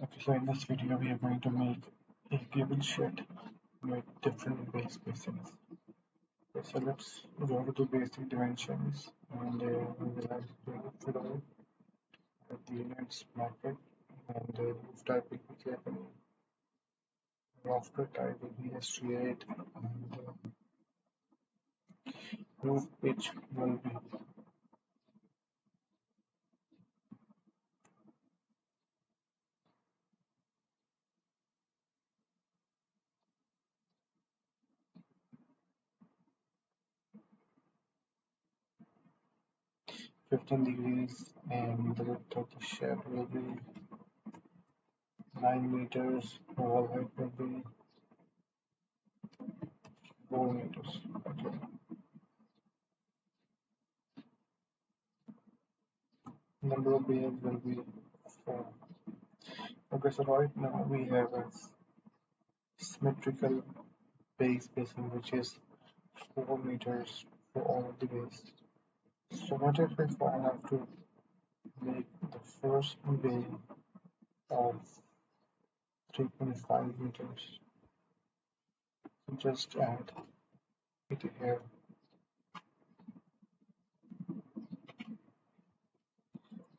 Okay, so in this video we are going to make a given sheet with different base spacings. Okay, so let's go to the basic dimensions and we will have the floor at the units bracket and roof type will be cabin, rafter type will be S38 and roof pitch will be 15 degrees and the width of the shed will be 9 meters, wall height will be 4 meters. Okay. Number of layers will be 4. Okay, so right now we have a symmetrical base spacing which is 4 meters for all of the base. So what if I have to make the first bay of 3.5 meters? So just add it here.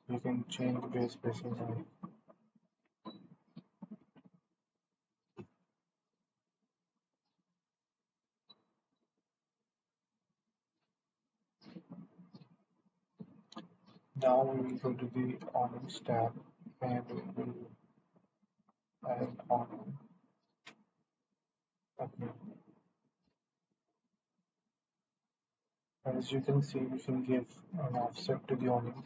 You can change the base spacing by now we will go to the awnings tab and we will add an awning. Okay. As you can see, we can give an offset to the awning.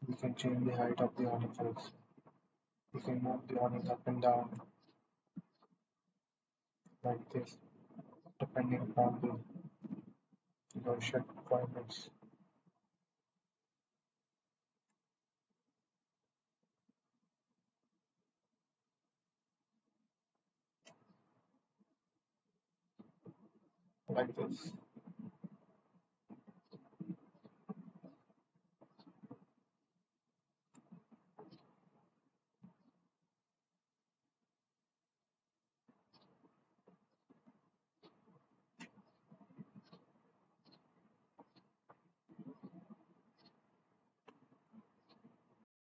We can change the height of the awning also. You can move the awning up and down like this, depending upon your shed requirements. Like this.